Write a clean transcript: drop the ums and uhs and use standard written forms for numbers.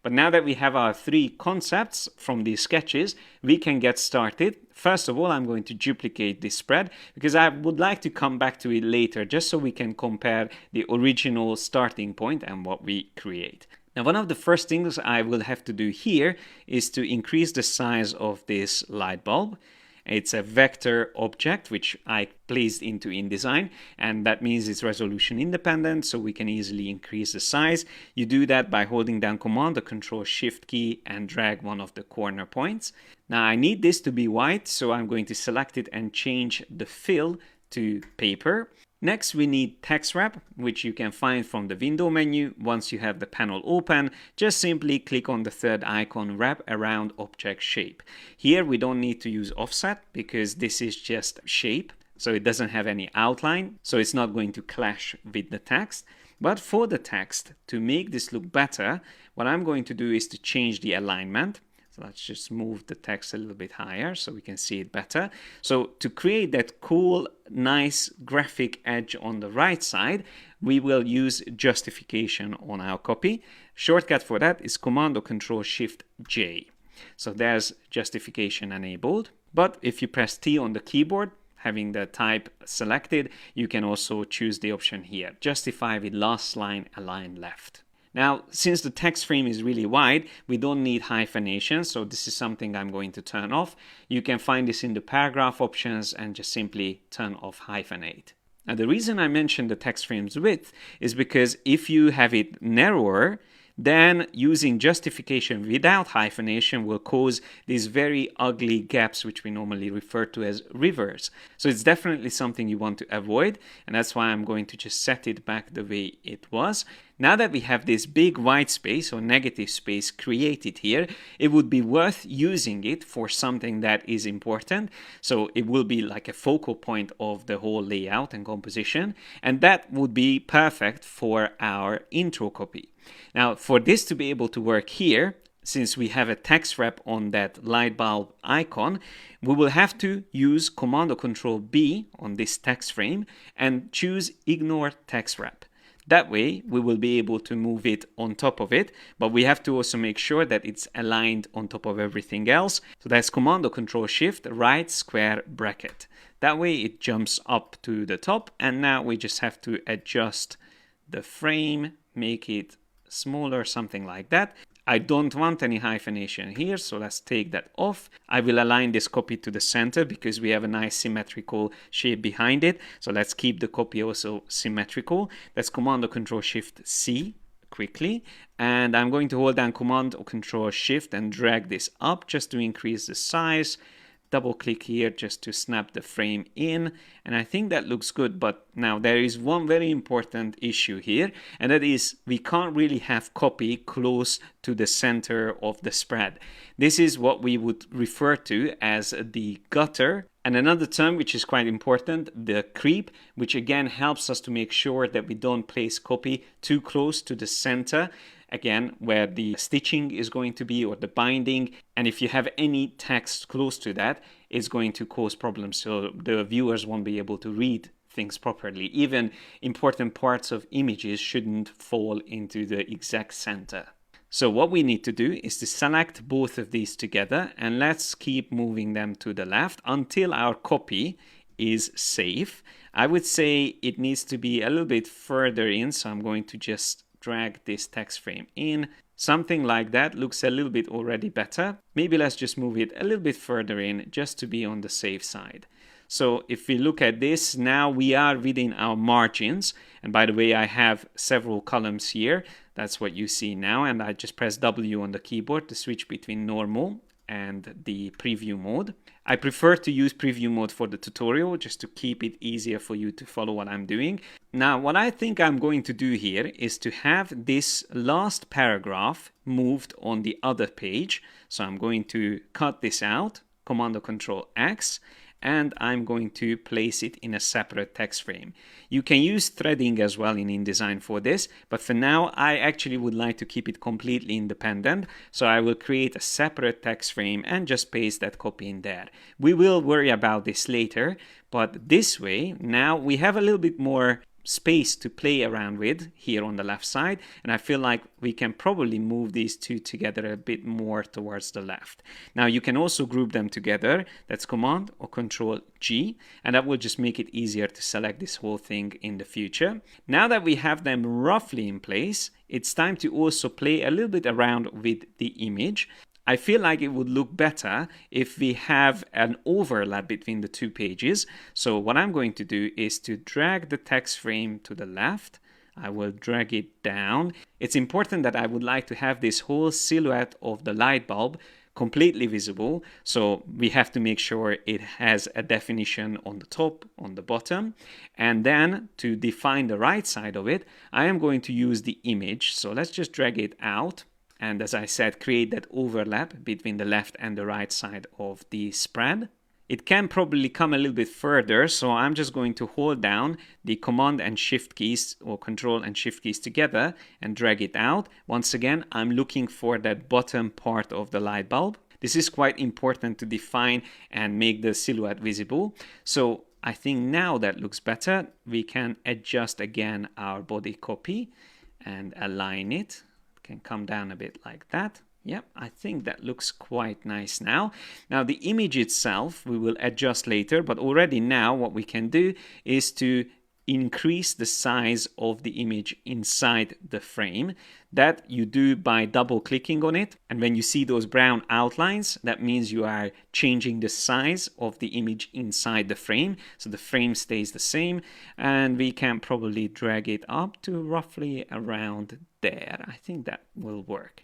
But now that we have our three concepts from these sketches, we can get started. First of all, I'm going to duplicate this spread because I would like to come back to it later just so we can compare the original starting point and what we create. Now, one of the first things I will have to do here is to increase the size of this light bulb. It's a vector object which I placed into InDesign, and that means it's resolution independent, so we can easily increase the size. You do that by holding down Command or Control Shift key and drag one of the corner points. Now I need this to be white, so I'm going to select it and change the fill to paper. Next, we need text wrap, which you can find from the window menu. Once you have the panel open, just simply click on the third icon, wrap around object shape. Here we don't need to use offset because this is just shape, so it doesn't have any outline, so it's not going to clash with the text. But for the text, to make this look better, what I'm going to do is to change the alignment. So let's just move the text a little bit higher so we can see it better. So to create that cool, nice graphic edge on the right side, we will use justification on our copy. Shortcut for that is Command or Control Shift J. So there's justification enabled. But if you press T on the keyboard, having the type selected, you can also choose the option here, justify with last line aligned left. Now, since the text frame is really wide, we don't need hyphenation, so this is something I'm going to turn off. You can find this in the paragraph options and just simply turn off hyphenate. Now, the reason I mentioned the text frame's width is because if you have it narrower, then using justification without hyphenation will cause these very ugly gaps which we normally refer to as rivers. So it's definitely something you want to avoid, and that's why I'm going to just set it back the way it was. Now that we have this big white space or negative space created here, it would be worth using it for something that is important. So it will be like a focal point of the whole layout and composition, and that would be perfect for our intro copy. Now, for this to be able to work here, since we have a text wrap on that light bulb icon, we will have to use Command or Control B on this text frame and choose Ignore Text Wrap. That way, we will be able to move it on top of it, but we have to also make sure that it's aligned on top of everything else. So that's Command or Control Shift, right square bracket. That way it jumps up to the top, and now we just have to adjust the frame, make it smaller, something like that. I don't want any hyphenation here, so let's take that off. I will align this copy to the center because we have a nice symmetrical shape behind it. So let's keep the copy also symmetrical. That's Command or Control Shift C quickly. And I'm going to hold down Command or Control Shift and drag this up just to increase the size. Double click here just to snap the frame in, and I think that looks good. But now there is one very important issue here, and that is we can't really have copy close to the center of the spread. This is what we would refer to as the gutter, and another term which is quite important, the creep, which again helps us to make sure that we don't place copy too close to the center, again, where the stitching is going to be or the binding. And if you have any text close to that, it's going to cause problems. So the viewers won't be able to read things properly. Even important parts of images shouldn't fall into the exact center. So what we need to do is to select both of these together, and let's keep moving them to the left until our copy is safe. I would say it needs to be a little bit further in, so I'm going to just drag this text frame in. Something like that looks a little bit already better. Maybe let's just move it a little bit further in just to be on the safe side. So if we look at this, now we are within our margins. And by the way, I have several columns here. That's what you see now. And I just press W on the keyboard to switch between normal and the preview mode. I prefer to use preview mode for the tutorial just to keep it easier for you to follow what I'm doing. Now, what I think I'm going to do here is to have this last paragraph moved on the other page. So I'm going to cut this out, Command or Control X, and I'm going to place it in a separate text frame. You can use threading as well in InDesign for this, but for now I actually would like to keep it completely independent, so I will create a separate text frame and just paste that copy in there. We will worry about this later, but this way now we have a little bit more space to play around with here on the left side, and I feel like we can probably move these two together a bit more towards the left. Now you can also group them together. That's Command or Control G, and that will just make it easier to select this whole thing in the future. Now that we have them roughly in place, it's time to also play a little bit around with the image. I feel like it would look better if we have an overlap between the two pages. So what I'm going to do is to drag the text frame to the left. I will drag it down. It's important that I would like to have this whole silhouette of the light bulb completely visible. So we have to make sure it has a definition on the top, on the bottom. And then to define the right side of it, I am going to use the image. So let's just drag it out. And as I said, create that overlap between the left and the right side of the spread. It can probably come a little bit further, so I'm just going to hold down the Command and Shift keys or Control and Shift keys together and drag it out. Once again, I'm looking for that bottom part of the light bulb. This is quite important to define and make the silhouette visible. So I think now that looks better. We can adjust again our body copy and align it. Can come down a bit like that. Yep, I think that looks quite nice now. Now the image itself we will adjust later, but already now what we can do is to increase the size of the image inside the frame. That you do by double clicking on it, and when you see those brown outlines, that means you are changing the size of the image inside the frame, so the frame stays the same, and we can probably drag it up to roughly around there. I think that will work.